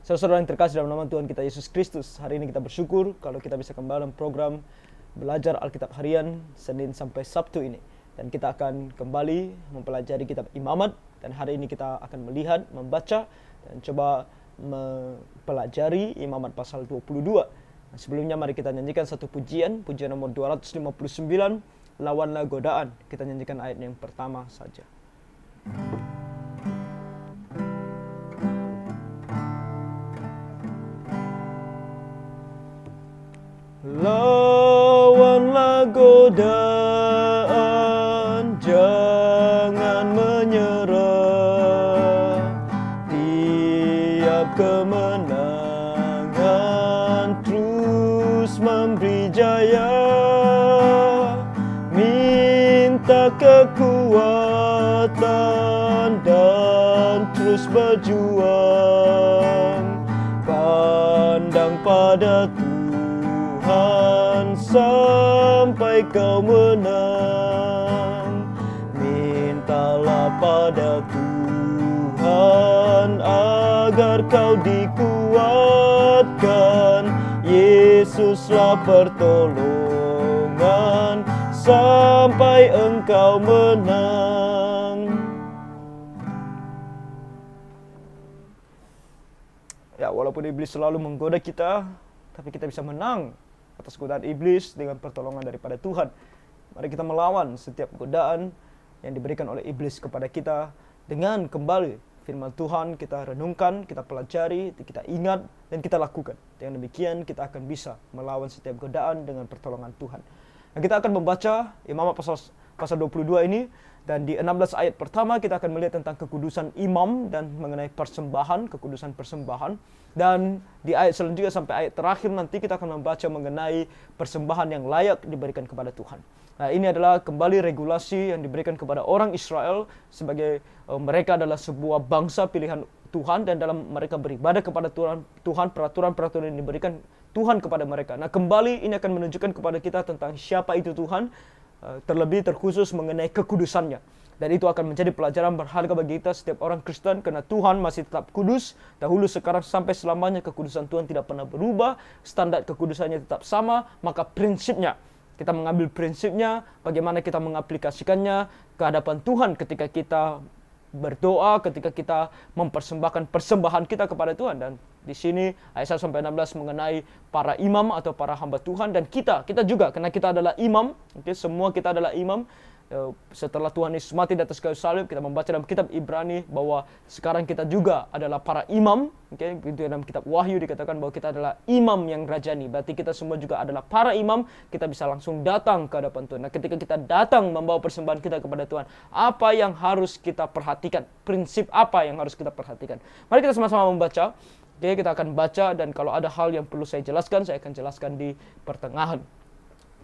Saudara-saudara yang terkasih dalam nama Tuhan kita Yesus Kristus, hari ini kita bersyukur kalau kita bisa kembali dalam program belajar Alkitab harian Senin sampai Sabtu ini. Dan kita akan kembali mempelajari kitab Imamat, dan hari ini kita akan melihat, membaca, dan coba mempelajari Imamat pasal 22. Nah, sebelumnya mari kita nyanyikan satu pujian nomor 259, Lawanlah Godaan. Kita nyanyikan ayat yang pertama saja. Lawanlah godaan, jangan menyerah. Tiap kemenangan terus memberi jaya. Minta kekuatan dan terus berjuang. Pandang pada Tuhan sampai kau menang. Mintalah pada Tuhan agar kau dikuatkan. Yesuslah pertolongan sampai engkau menang. Ya, walaupun iblis selalu menggoda kita, tapi kita bisa menang atas godaan iblis dengan pertolongan daripada Tuhan. Mari kita melawan setiap godaan yang diberikan oleh iblis kepada kita dengan kembali firman Tuhan kita renungkan, kita pelajari, kita ingat, dan kita lakukan. Dengan demikian kita akan bisa melawan setiap godaan dengan pertolongan Tuhan. Nah, kita akan membaca Imamat pasal 22 ini, dan di 16 ayat pertama kita akan melihat tentang kekudusan imam dan mengenai persembahan, kekudusan persembahan. Dan di ayat selanjutnya sampai ayat terakhir nanti kita akan membaca mengenai persembahan yang layak diberikan kepada Tuhan. Nah, ini adalah kembali regulasi yang diberikan kepada orang Israel sebagai mereka adalah sebuah bangsa pilihan Tuhan, dan dalam mereka beribadah kepada Tuhan, peraturan-peraturan yang diberikan Tuhan kepada mereka. Nah, kembali ini akan menunjukkan kepada kita tentang siapa itu Tuhan, terlebih terkhusus mengenai kekudusannya. Dan itu akan menjadi pelajaran berharga bagi kita setiap orang Kristen, karena Tuhan masih tetap kudus. Dahulu, sekarang, sampai selamanya kekudusan Tuhan tidak pernah berubah. Standar kekudusannya tetap sama. Maka prinsipnya, kita mengambil prinsipnya, bagaimana kita mengaplikasikannya ke hadapan Tuhan ketika kita berdoa, ketika kita mempersembahkan persembahan kita kepada Tuhan. Dan di sini ayat 1 sampai 16 mengenai para imam atau para hamba Tuhan, dan kita juga, karena kita adalah imam. Semua kita adalah imam. Setelah Tuhan Yesus mati di atas kayu salib, kita membaca dalam kitab Ibrani bahwa sekarang kita juga adalah para imam. Dalam kitab Wahyu dikatakan bahwa kita adalah imam yang rajani. Berarti kita semua juga adalah para imam. Kita bisa langsung datang ke hadapan Tuhan. Nah, ketika kita datang membawa persembahan kita kepada Tuhan, apa yang harus kita perhatikan? Prinsip apa yang harus kita perhatikan? Mari kita sama-sama membaca. Kita akan baca, dan kalau ada hal yang perlu saya jelaskan, saya akan jelaskan di pertengahan.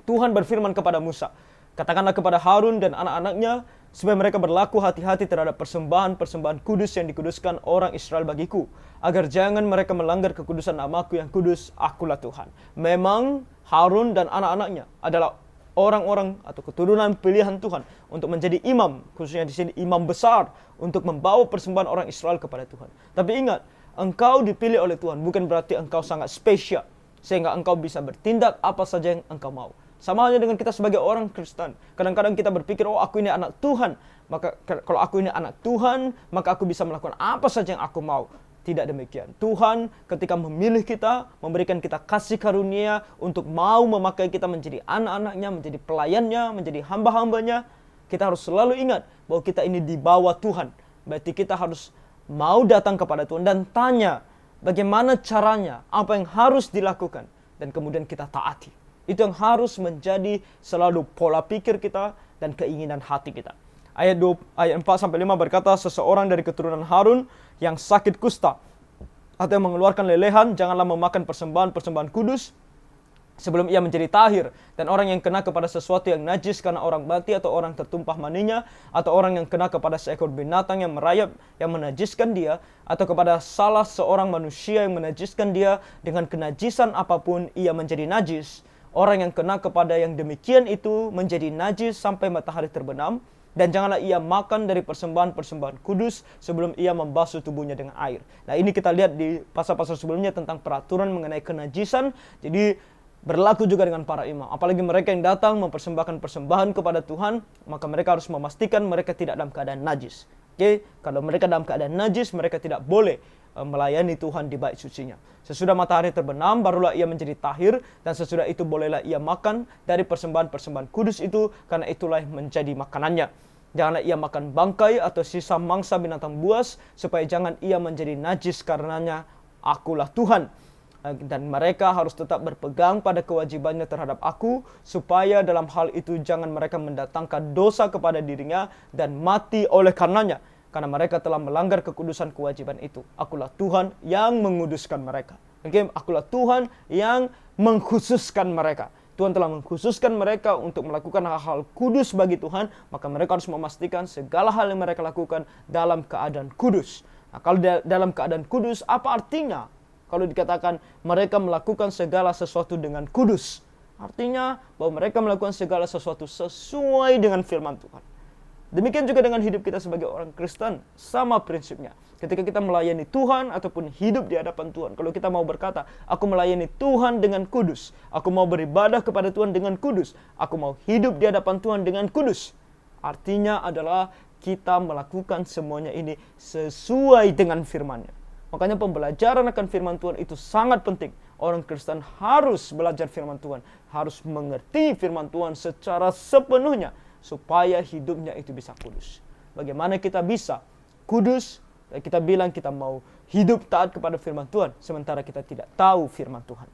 Tuhan berfirman kepada Musa, katakanlah kepada Harun dan anak-anaknya, supaya mereka berlaku hati-hati terhadap persembahan-persembahan kudus yang dikuduskan orang Israel bagiku, agar jangan mereka melanggar kekudusan namaku yang kudus. Akulah Tuhan. Memang Harun dan anak-anaknya adalah orang-orang atau keturunan pilihan Tuhan untuk menjadi imam, khususnya di sini imam besar, untuk membawa persembahan orang Israel kepada Tuhan. Tapi ingat, engkau dipilih oleh Tuhan bukan berarti engkau sangat spesial, sehingga engkau bisa bertindak apa saja yang engkau mau. Sama halnya dengan kita sebagai orang Kristen. Kadang-kadang kita berpikir, oh, aku ini anak Tuhan. Maka kalau aku ini anak Tuhan, maka aku bisa melakukan apa saja yang aku mau. Tidak demikian. Tuhan ketika memilih kita, memberikan kita kasih karunia untuk mau memakai kita menjadi anak-anaknya, menjadi pelayannya, menjadi hamba-hambanya. Kita harus selalu ingat bahwa kita ini di bawah Tuhan. Berarti kita harus mau datang kepada Tuhan dan tanya bagaimana caranya, apa yang harus dilakukan, dan kemudian kita taati. Itu yang harus menjadi selalu pola pikir kita dan keinginan hati kita. Ayat 4-5 berkata, seseorang dari keturunan Harun yang sakit kusta atau yang mengeluarkan lelehan, janganlah memakan persembahan kudus sebelum ia menjadi tahir. Dan orang yang kena kepada sesuatu yang najis karena orang mati atau orang tertumpah maninya, atau orang yang kena kepada seekor binatang yang merayap yang menajiskan dia, atau kepada salah seorang manusia yang menajiskan dia dengan kenajisan apapun, ia menjadi najis. Orang yang kena kepada yang demikian itu menjadi najis sampai matahari terbenam. Dan janganlah ia makan dari persembahan-persembahan kudus sebelum ia membasuh tubuhnya dengan air. Nah, ini kita lihat di pasal-pasal sebelumnya tentang peraturan mengenai kenajisan. Jadi berlaku juga dengan para imam. Apalagi mereka yang datang mempersembahkan persembahan kepada Tuhan, maka mereka harus memastikan mereka tidak dalam keadaan najis. Oke, kalau mereka dalam keadaan najis, mereka tidak boleh melayani Tuhan di bait sucinya. Sesudah matahari terbenam, barulah ia menjadi tahir, dan sesudah itu bolehlah ia makan dari persembahan-persembahan kudus itu, karena itulah menjadi makanannya. Janganlah ia makan bangkai atau sisa mangsa binatang buas, supaya jangan ia menjadi najis karenanya. Akulah Tuhan. Dan mereka harus tetap berpegang pada kewajibannya terhadap aku, supaya dalam hal itu jangan mereka mendatangkan dosa kepada dirinya dan mati oleh karenanya, karena mereka telah melanggar kekudusan kewajiban itu. Akulah Tuhan yang menguduskan mereka. Oke, akulah Tuhan yang mengkhususkan mereka. Tuhan telah mengkhususkan mereka untuk melakukan hal-hal kudus bagi Tuhan, maka mereka harus memastikan segala hal yang mereka lakukan dalam keadaan kudus. Nah, kalau dalam keadaan kudus, apa artinya? Kalau dikatakan mereka melakukan segala sesuatu dengan kudus, artinya bahwa mereka melakukan segala sesuatu sesuai dengan firman Tuhan. Demikian juga dengan hidup kita sebagai orang Kristen, sama prinsipnya. Ketika kita melayani Tuhan ataupun hidup di hadapan Tuhan, kalau kita mau berkata, aku melayani Tuhan dengan kudus, aku mau beribadah kepada Tuhan dengan kudus, aku mau hidup di hadapan Tuhan dengan kudus, artinya adalah kita melakukan semuanya ini sesuai dengan firman-Nya. Makanya pembelajaran akan firman Tuhan itu sangat penting. Orang Kristen harus belajar firman Tuhan, harus mengerti firman Tuhan secara sepenuhnya, supaya hidupnya itu bisa kudus. Bagaimana kita bisa kudus? Kita bilang kita mau hidup taat kepada firman Tuhan, sementara kita tidak tahu firman Tuhan.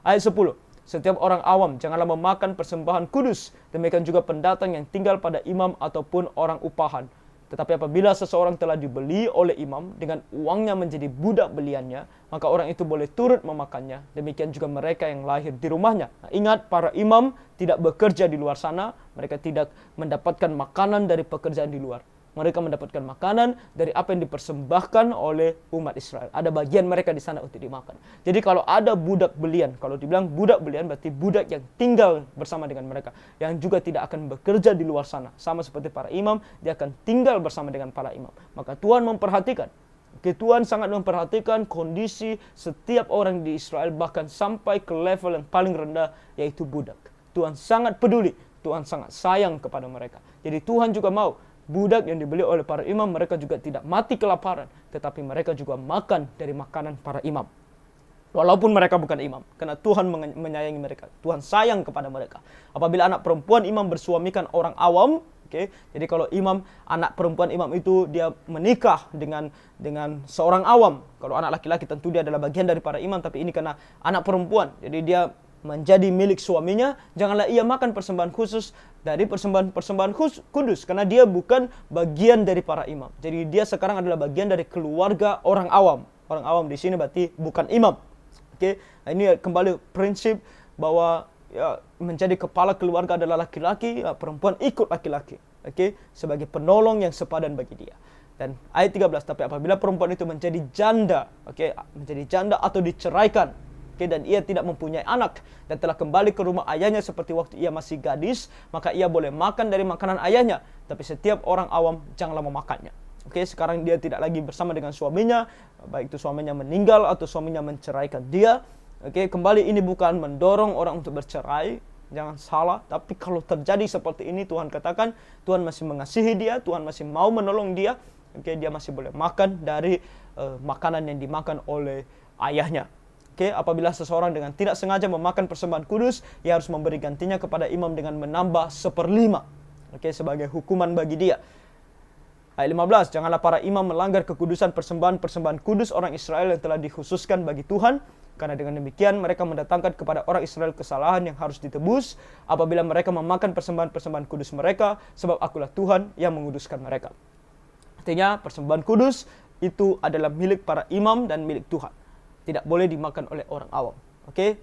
Ayat 10. Setiap orang awam janganlah memakan persembahan kudus, demikian juga pendatang yang tinggal pada imam ataupun orang upahan. Tetapi apabila seseorang telah dibeli oleh imam dengan uangnya menjadi budak beliannya, maka orang itu boleh turut memakannya. Demikian juga mereka yang lahir di rumahnya. Nah, ingat, para imam tidak bekerja di luar sana. Mereka tidak mendapatkan makanan dari pekerjaan di luar. Mereka mendapatkan makanan dari apa yang dipersembahkan oleh umat Israel. Ada bagian mereka di sana untuk dimakan. Jadi kalau ada budak belian, kalau dibilang budak belian berarti budak yang tinggal bersama dengan mereka, yang juga tidak akan bekerja di luar sana. Sama seperti para imam, dia akan tinggal bersama dengan para imam. Maka Tuhan memperhatikan. Tuhan sangat memperhatikan kondisi setiap orang di Israel, bahkan sampai ke level yang paling rendah, yaitu budak. Tuhan sangat peduli, Tuhan sangat sayang kepada mereka. Jadi Tuhan juga mau budak yang dibeli oleh para imam, mereka juga tidak mati kelaparan, tetapi mereka juga makan dari makanan para imam. Walaupun mereka bukan imam, karena Tuhan menyayangi mereka. Tuhan sayang kepada mereka. Apabila anak perempuan imam bersuamikan orang awam, jadi kalau anak perempuan imam itu dia menikah dengan seorang awam. Kalau anak laki-laki tentu dia adalah bagian dari para imam, tapi ini karena anak perempuan, jadi dia menjadi milik suaminya, janganlah ia makan persembahan khusus dari persembahan kudus, karena dia bukan bagian dari para imam. Jadi dia sekarang adalah bagian dari keluarga orang awam. Orang awam di sini berarti bukan imam. Nah, ini kembali prinsip bahwa menjadi kepala keluarga adalah laki-laki, perempuan ikut laki-laki. Sebagai penolong yang sepadan bagi dia. Dan ayat 13, tapi apabila perempuan itu menjadi janda, menjadi janda atau diceraikan, dan ia tidak mempunyai anak dan telah kembali ke rumah ayahnya seperti waktu ia masih gadis, maka ia boleh makan dari makanan ayahnya, tapi setiap orang awam janganlah memakannya. Sekarang dia tidak lagi bersama dengan suaminya, baik itu suaminya meninggal atau suaminya menceraikan dia. Kembali ini bukan mendorong orang untuk bercerai, jangan salah, tapi kalau terjadi seperti ini, Tuhan katakan Tuhan masih mengasihi dia, Tuhan masih mau menolong dia. Dia masih boleh makan dari makanan yang dimakan oleh ayahnya. Apabila seseorang dengan tidak sengaja memakan persembahan kudus, ia harus memberi gantinya kepada imam dengan menambah 1/5, sebagai hukuman bagi dia. Ayat 15, janganlah para imam melanggar kekudusan persembahan-persembahan kudus orang Israel yang telah dikhususkan bagi Tuhan, karena dengan demikian mereka mendatangkan kepada orang Israel kesalahan yang harus ditebus apabila mereka memakan persembahan-persembahan kudus mereka, sebab akulah Tuhan yang menguduskan mereka. Artinya persembahan kudus itu adalah milik para imam dan milik Tuhan. Tidak boleh dimakan oleh orang awam.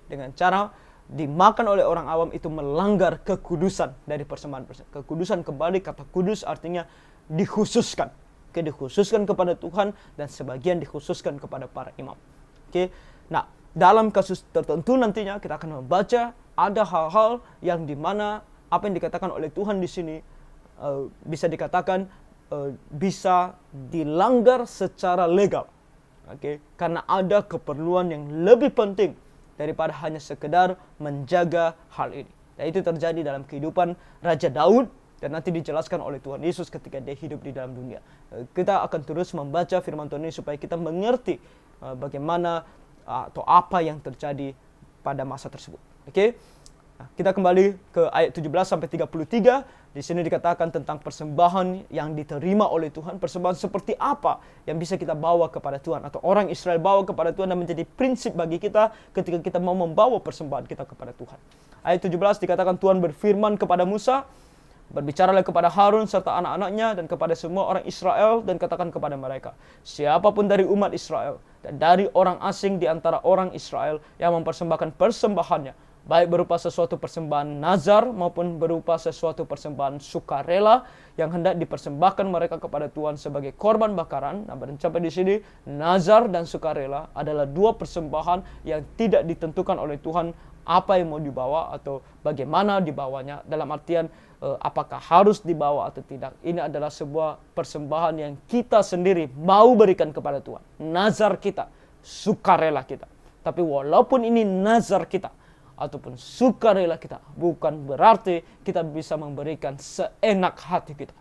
Dengan cara dimakan oleh orang awam itu melanggar kekudusan dari persembahan. Kekudusan, kembali kata kudus artinya dikhususkan. Dikhususkan kepada Tuhan dan sebagian dikhususkan kepada para imam. Nah, dalam kasus tertentu nantinya kita akan membaca ada hal-hal yang dimana apa yang dikatakan oleh Tuhan di sini bisa dikatakan bisa dilanggar secara legal. Karena ada keperluan yang lebih penting daripada hanya sekedar menjaga hal ini. Dan itu terjadi dalam kehidupan Raja Daud dan nanti dijelaskan oleh Tuhan Yesus ketika dia hidup di dalam dunia. Kita akan terus membaca firman Tuhan ini supaya kita mengerti bagaimana atau apa yang terjadi pada masa tersebut. Nah, kita kembali ke ayat 17 sampai 33. Di sini dikatakan tentang persembahan yang diterima oleh Tuhan. Persembahan seperti apa yang bisa kita bawa kepada Tuhan atau orang Israel bawa kepada Tuhan dan menjadi prinsip bagi kita ketika kita mau membawa persembahan kita kepada Tuhan. Ayat 17 dikatakan Tuhan berfirman kepada Musa, berbicaralah kepada Harun serta anak-anaknya dan kepada semua orang Israel dan katakan kepada mereka, siapapun dari umat Israel dan dari orang asing di antara orang Israel yang mempersembahkan persembahannya, baik berupa sesuatu persembahan nazar maupun berupa sesuatu persembahan sukarela yang hendak dipersembahkan mereka kepada Tuhan sebagai korban bakaran. Nah, sampai di sini nazar dan sukarela adalah dua persembahan yang tidak ditentukan oleh Tuhan apa yang mau dibawa atau bagaimana dibawanya, dalam artian apakah harus dibawa atau tidak. Ini adalah sebuah persembahan yang kita sendiri mau berikan kepada Tuhan. Nazar kita, sukarela kita. Tapi walaupun ini nazar kita ataupun sukarela kita, bukan berarti kita bisa memberikan seenak hati kita.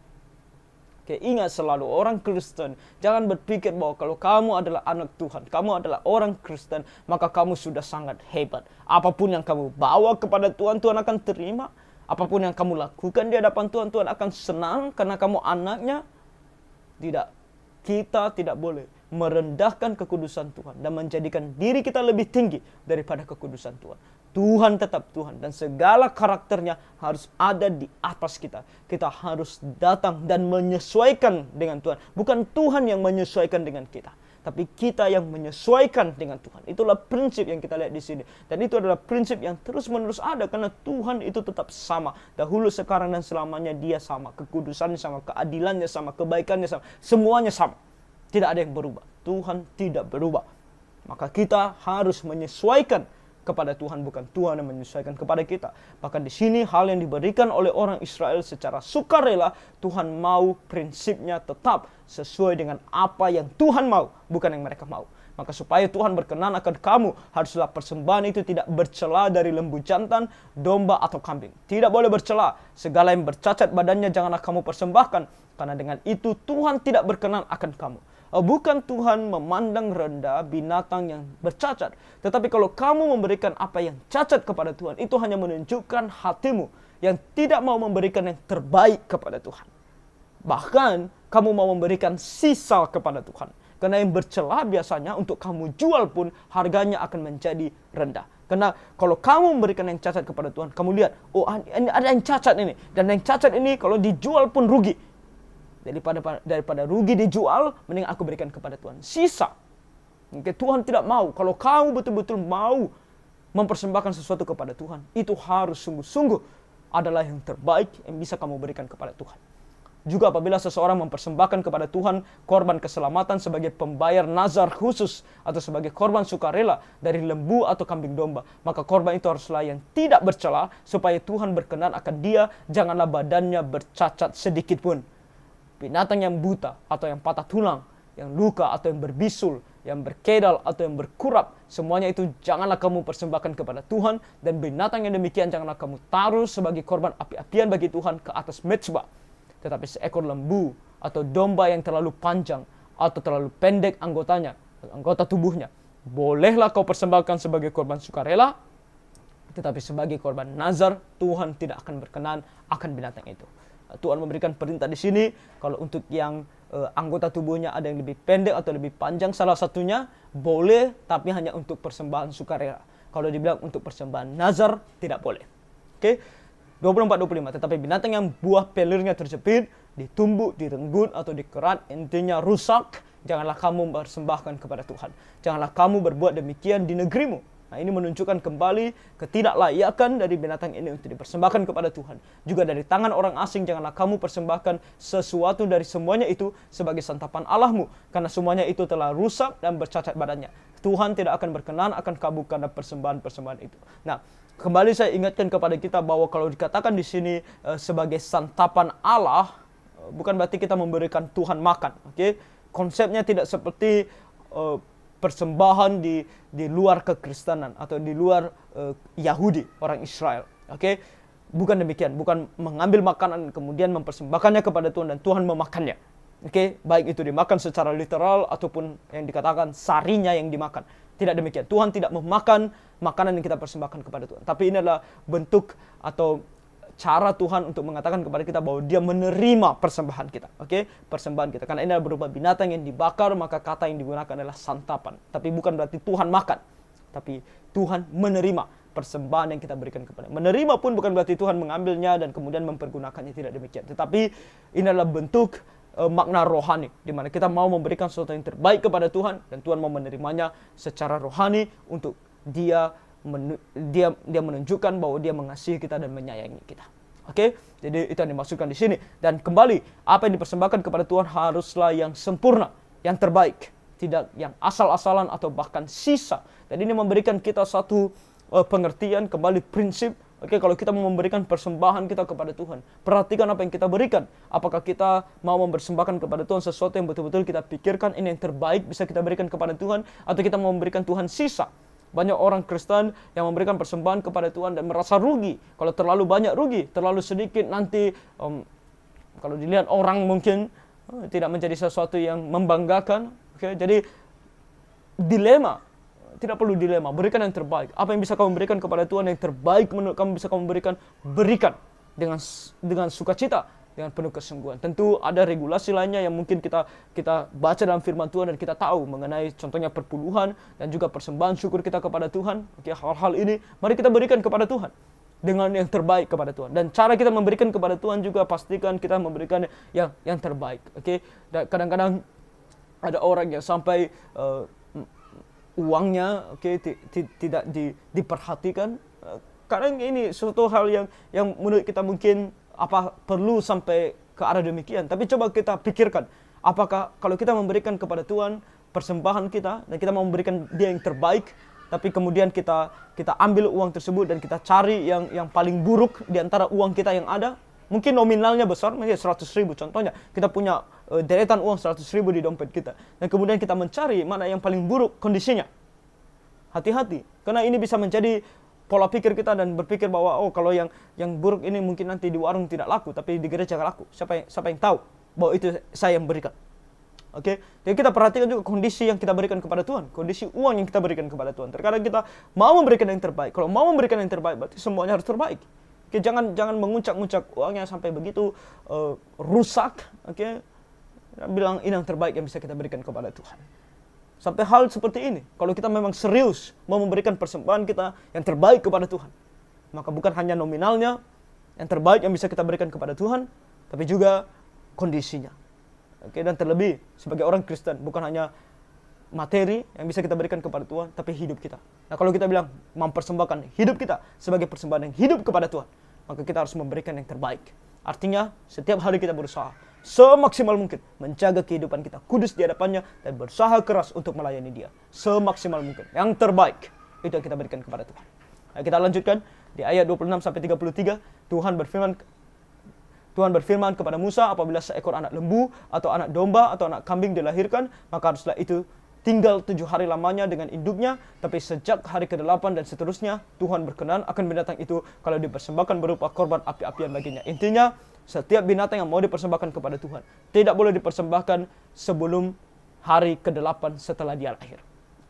Ingat selalu orang Kristen, jangan berpikir bahwa kalau kamu adalah anak Tuhan, kamu adalah orang Kristen, maka kamu sudah sangat hebat. Apapun yang kamu bawa kepada Tuhan, Tuhan akan terima. Apapun yang kamu lakukan di hadapan Tuhan, Tuhan akan senang karena kamu anaknya. Tidak, kita tidak boleh merendahkan kekudusan Tuhan dan menjadikan diri kita lebih tinggi daripada kekudusan Tuhan. Tuhan tetap Tuhan dan segala karakternya harus ada di atas kita. Kita harus datang dan menyesuaikan dengan Tuhan. Bukan Tuhan yang menyesuaikan dengan kita, tapi kita yang menyesuaikan dengan Tuhan. Itulah prinsip yang kita lihat di sini. Dan itu adalah prinsip yang terus-menerus ada karena Tuhan itu tetap sama. Dahulu, sekarang, dan selamanya Dia sama. Kekudusannya sama, keadilannya sama, kebaikannya sama. Semuanya sama. Tidak ada yang berubah. Tuhan tidak berubah. Maka kita harus menyesuaikan kepada Tuhan, bukan Tuhan yang menyesuaikan kepada kita. Bahkan di sini hal yang diberikan oleh orang Israel secara sukarela, Tuhan mau prinsipnya tetap sesuai dengan apa yang Tuhan mau, bukan yang mereka mau. Maka supaya Tuhan berkenan akan kamu, haruslah persembahan itu tidak bercela dari lembu jantan, domba atau kambing. Tidak boleh bercela. Segala yang bercacat badannya janganlah kamu persembahkan, karena dengan itu Tuhan tidak berkenan akan kamu. Bukan Tuhan memandang rendah binatang yang bercacat. Tetapi kalau kamu memberikan apa yang cacat kepada Tuhan, itu hanya menunjukkan hatimu yang tidak mau memberikan yang terbaik kepada Tuhan. Bahkan kamu mau memberikan sisa kepada Tuhan. Karena yang bercela biasanya untuk kamu jual pun harganya akan menjadi rendah. Karena kalau kamu memberikan yang cacat kepada Tuhan, kamu lihat, oh ada yang cacat ini. Dan yang cacat ini kalau dijual pun rugi. Daripada rugi dijual, mending aku berikan kepada Tuhan. Sisa. Tuhan tidak mau. Kalau kamu betul-betul mau mempersembahkan sesuatu kepada Tuhan, itu harus sungguh-sungguh adalah yang terbaik yang bisa kamu berikan kepada Tuhan. Juga apabila seseorang mempersembahkan kepada Tuhan korban keselamatan sebagai pembayar nazar khusus atau sebagai korban sukarela dari lembu atau kambing domba, maka korban itu haruslah yang tidak bercela supaya Tuhan berkenan akan dia, janganlah badannya bercacat sedikit pun. Binatang yang buta atau yang patah tulang, yang luka atau yang berbisul, yang berkedal atau yang berkurap, semuanya itu janganlah kamu persembahkan kepada Tuhan. Dan binatang yang demikian janganlah kamu taruh sebagai korban api-apian bagi Tuhan ke atas mezbah. Tetapi seekor lembu atau domba yang terlalu panjang atau terlalu pendek anggotanya, anggota tubuhnya, bolehlah kau persembahkan sebagai korban sukarela. Tetapi sebagai korban nazar, Tuhan tidak akan berkenan akan binatang itu. Tuhan memberikan perintah di sini, kalau untuk yang anggota tubuhnya ada yang lebih pendek atau lebih panjang, salah satunya boleh, tapi hanya untuk persembahan sukarela. Kalau dibilang untuk persembahan nazar, tidak boleh. 24-25. Tetapi binatang yang buah pelirnya terjepit, ditumbuk, direnggut atau dikerat, intinya rusak, janganlah kamu persembahkan kepada Tuhan. Janganlah kamu berbuat demikian di negerimu. Nah, ini menunjukkan kembali ketidaklayakan dari binatang ini untuk dipersembahkan kepada Tuhan. Juga dari tangan orang asing janganlah kamu persembahkan sesuatu dari semuanya itu sebagai santapan Allahmu, karena semuanya itu telah rusak dan bercacat badannya. Tuhan tidak akan berkenan akan kabulkan persembahan-persembahan itu. Nah, kembali saya ingatkan kepada kita bahwa kalau dikatakan di sini sebagai santapan Allah, bukan berarti kita memberikan Tuhan makan. Oke? Konsepnya tidak seperti persembahan di luar kekristenan atau di luar Yahudi, orang Israel. Oke? Bukan demikian, bukan mengambil makanan kemudian mempersembahkannya kepada Tuhan dan Tuhan memakannya. Oke, baik itu dimakan secara literal ataupun yang dikatakan sarinya yang dimakan. Tidak demikian. Tuhan tidak memakan makanan yang kita persembahkan kepada Tuhan. Tapi ini adalah bentuk atau cara Tuhan untuk mengatakan kepada kita bahwa Dia menerima persembahan kita. Oke, persembahan kita. Karena ini adalah berupa binatang yang dibakar, maka kata yang digunakan adalah santapan. Tapi bukan berarti Tuhan makan. Tapi Tuhan menerima persembahan yang kita berikan kepada. Menerima pun bukan berarti Tuhan mengambilnya dan kemudian mempergunakannya. Tidak demikian. Tetapi ini adalah bentuk makna rohani, di mana kita mau memberikan sesuatu yang terbaik kepada Tuhan dan Tuhan mau menerimanya secara rohani untuk dia menunjukkan bahwa Dia mengasihi kita dan menyayangi kita. Oke, jadi itu yang dimaksudkan di sini. Dan kembali, apa yang dipersembahkan kepada Tuhan haruslah yang sempurna, yang terbaik, tidak yang asal-asalan atau bahkan sisa. Dan ini memberikan kita satu pengertian, kembali prinsip. Oke, kalau kita mau memberikan persembahan kita kepada Tuhan, perhatikan apa yang kita berikan. Apakah kita mau mempersembahkan kepada Tuhan sesuatu yang betul-betul kita pikirkan ini yang terbaik bisa kita berikan kepada Tuhan, atau kita mau memberikan Tuhan sisa. Banyak orang Kristen yang memberikan persembahan kepada Tuhan dan merasa rugi. Kalau terlalu banyak rugi, terlalu sedikit nanti kalau dilihat orang mungkin tidak menjadi sesuatu yang membanggakan. Oke, jadi dilema. Tidak perlu dilema, berikan yang terbaik. Apa yang bisa kamu berikan kepada Tuhan yang terbaik menurut kamu bisa kamu berikan, berikan dengan sukacita, dengan penuh kesungguhan. Tentu ada regulasi lainnya yang mungkin kita baca dalam firman Tuhan dan kita tahu mengenai contohnya perpuluhan dan juga persembahan syukur kita kepada Tuhan. Oke, hal-hal ini mari kita berikan kepada Tuhan dengan yang terbaik kepada Tuhan. Dan cara kita memberikan kepada Tuhan juga pastikan kita memberikan yang terbaik. Oke, dan kadang-kadang ada orang yang sampai uangnya tidak diperhatikan. Kadang ini suatu hal yang menurut kita mungkin perlu sampai ke arah demikian. Tapi coba kita pikirkan, apakah kalau kita memberikan kepada Tuhan persembahan kita dan kita mau memberikan Dia yang terbaik, tapi kemudian kita ambil uang tersebut dan kita cari yang paling buruk di antara uang kita yang ada. Mungkin nominalnya besar, mungkin 100 ribu contohnya. Kita punya deretan uang 100 ribu di dompet kita. Dan kemudian kita mencari mana yang paling buruk kondisinya. Hati-hati, karena ini bisa menjadi pola pikir kita dan berpikir bahwa kalau yang buruk ini mungkin nanti di warung tidak laku, tapi di gereja laku. Siapa yang tahu bahwa itu saya yang berikan. Oke, jadi kita perhatikan juga kondisi yang kita berikan kepada Tuhan, kondisi uang yang kita berikan kepada Tuhan. Terkadang kita mau memberikan yang terbaik. Kalau mau memberikan yang terbaik, berarti semuanya harus terbaik. Oke, jangan menguncak-nguncak uangnya sampai begitu rusak. Oke, bilang ini yang terbaik yang bisa kita berikan kepada Tuhan. Sampai hal seperti ini, kalau kita memang serius mau memberikan persembahan kita yang terbaik kepada Tuhan, maka bukan hanya nominalnya yang terbaik yang bisa kita berikan kepada Tuhan, tapi juga kondisinya. Oke, dan terlebih sebagai orang Kristen, bukan hanya materi yang bisa kita berikan kepada Tuhan, tapi hidup kita. Nah, kalau kita bilang mempersembahkan hidup kita sebagai persembahan yang hidup kepada Tuhan, maka kita harus memberikan yang terbaik. Artinya, setiap hari kita berusaha semaksimal mungkin menjaga kehidupan kita kudus di hadapannya dan berusaha keras untuk melayani Dia semaksimal mungkin. Yang terbaik itu yang kita berikan kepada Tuhan. Nah, kita lanjutkan di ayat 26 sampai 33. Tuhan berfirman kepada Musa, apabila seekor anak lembu atau anak domba atau anak kambing dilahirkan, maka haruslah itu tinggal 7 hari lamanya dengan induknya, tapi sejak hari ke-8 dan seterusnya, Tuhan berkenan akan binatang itu kalau dipersembahkan berupa korban api-apian baginya. Intinya, setiap binatang yang mau dipersembahkan kepada Tuhan tidak boleh dipersembahkan sebelum hari ke-8 setelah dia lahir.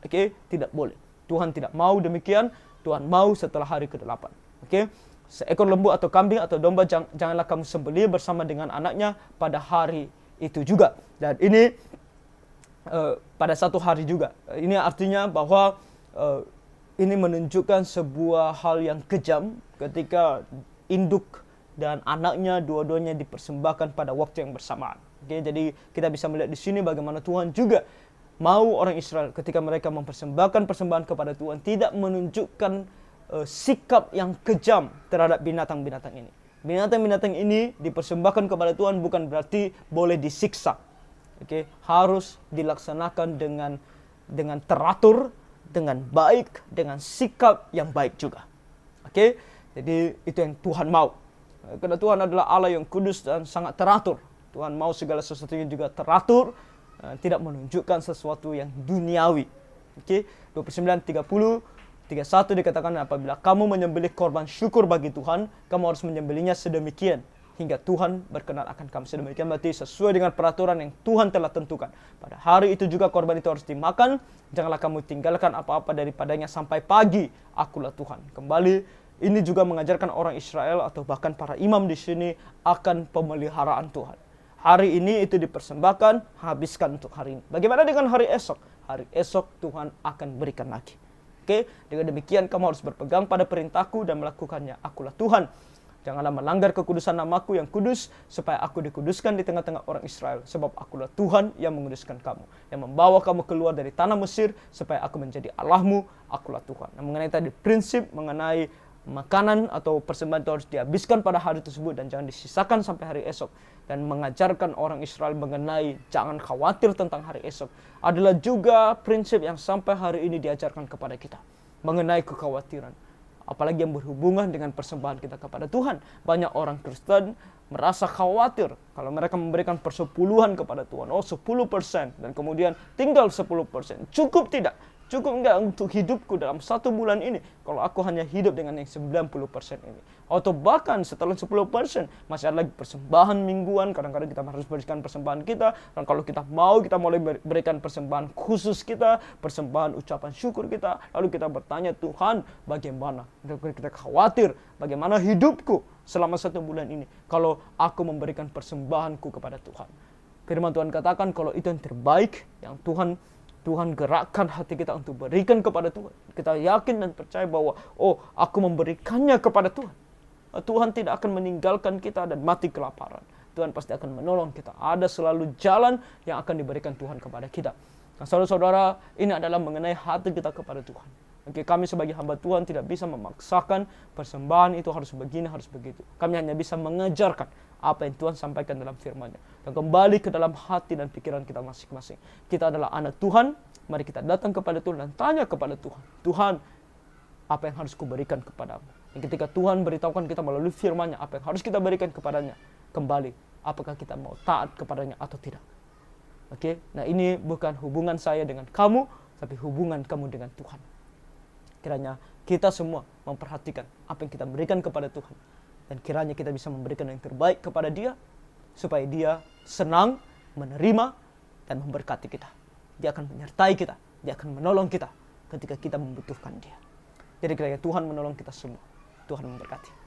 Oke, tidak boleh. Tuhan tidak mau demikian. Tuhan mau setelah hari ke-8. Oke, seekor lembu atau kambing atau domba janganlah kamu sembelih bersama dengan anaknya pada hari itu juga. Dan ini pada satu hari juga. Ini artinya bahwa ini menunjukkan sebuah hal yang kejam ketika induk dan anaknya dua-duanya dipersembahkan pada waktu yang bersamaan. Oke, jadi kita bisa melihat di sini bagaimana Tuhan juga mau orang Israel ketika mereka mempersembahkan persembahan kepada Tuhan tidak menunjukkan sikap yang kejam terhadap binatang-binatang ini. Binatang-binatang ini dipersembahkan kepada Tuhan bukan berarti boleh disiksa. Oke, harus dilaksanakan dengan teratur dengan baik, dengan sikap yang baik juga. Oke, jadi itu yang Tuhan mau. Karena Tuhan adalah Allah yang kudus dan sangat teratur. Tuhan mau segala sesuatunya juga teratur, tidak menunjukkan sesuatu yang duniawi. Oke, 29:30-31 dikatakan, apabila kamu menyembelih korban syukur bagi Tuhan, kamu harus menyembelihnya sedemikian hingga Tuhan berkenan akan kamu. Sedemikian berarti sesuai dengan peraturan yang Tuhan telah tentukan. Pada hari itu juga korban itu harus dimakan. Janganlah kamu tinggalkan apa-apa daripadanya sampai pagi. Akulah Tuhan. Kembali, ini juga mengajarkan orang Israel atau bahkan para imam di sini akan pemeliharaan Tuhan. Hari ini itu dipersembahkan, habiskan untuk hari ini. Bagaimana dengan hari esok? Hari esok Tuhan akan berikan lagi. Oke, dengan demikian kamu harus berpegang pada perintahku dan melakukannya. Akulah Tuhan. Janganlah melanggar kekudusan namaku yang kudus, supaya aku dikuduskan di tengah-tengah orang Israel. Sebab akulah Tuhan yang menguduskan kamu, yang membawa kamu keluar dari tanah Mesir, supaya aku menjadi Allahmu. Akulah Tuhan. Nah, mengenai tadi prinsip mengenai makanan atau persembahan itu harus dihabiskan pada hari tersebut dan jangan disisakan sampai hari esok. Dan mengajarkan orang Israel mengenai jangan khawatir tentang hari esok adalah juga prinsip yang sampai hari ini diajarkan kepada kita mengenai kekhawatiran. Apalagi yang berhubungan dengan persembahan kita kepada Tuhan. Banyak orang Kristen merasa khawatir kalau mereka memberikan persepuluhan kepada Tuhan. 10% dan kemudian tinggal 10%. Cukup tidak? Cukup enggak untuk hidupku dalam 1 bulan ini kalau aku hanya hidup dengan yang 90% ini? Atau bahkan setelah 10% masih ada lagi persembahan mingguan. Kadang-kadang kita harus berikan persembahan kita. Dan kalau kita mulai berikan persembahan khusus kita, persembahan ucapan syukur kita. Lalu kita bertanya, Tuhan bagaimana? Kita khawatir bagaimana hidupku selama 1 bulan ini kalau aku memberikan persembahanku kepada Tuhan. Firman Tuhan katakan kalau itu yang terbaik yang Tuhan gerakkan hati kita untuk berikan kepada Tuhan. Kita yakin dan percaya bahwa aku memberikannya kepada Tuhan. Tuhan tidak akan meninggalkan kita dan mati kelaparan. Tuhan pasti akan menolong kita. Ada selalu jalan yang akan diberikan Tuhan kepada kita. Nah, saudara-saudara, ini adalah mengenai hati kita kepada Tuhan. Oke, kami sebagai hamba Tuhan tidak bisa memaksakan persembahan itu harus begini, harus begitu. Kami hanya bisa mengajarkan apa yang Tuhan sampaikan dalam firman-Nya. Dan kembali ke dalam hati dan pikiran kita masing-masing. Kita adalah anak Tuhan, mari kita datang kepada Tuhan dan tanya kepada Tuhan. Tuhan, apa yang harus kuberikan kepadamu? Dan ketika Tuhan beritahukan kita melalui firman-Nya apa yang harus kita berikan kepadanya, kembali, apakah kita mau taat kepadanya atau tidak? Oke, nah ini bukan hubungan saya dengan kamu, tapi hubungan kamu dengan Tuhan. Kiranya kita semua memperhatikan apa yang kita berikan kepada Tuhan. Dan kiranya kita bisa memberikan yang terbaik kepada Dia, supaya Dia senang, menerima, dan memberkati kita. Dia akan menyertai kita, Dia akan menolong kita ketika kita membutuhkan Dia. Jadi kiranya Tuhan menolong kita semua. Tuhan memberkati.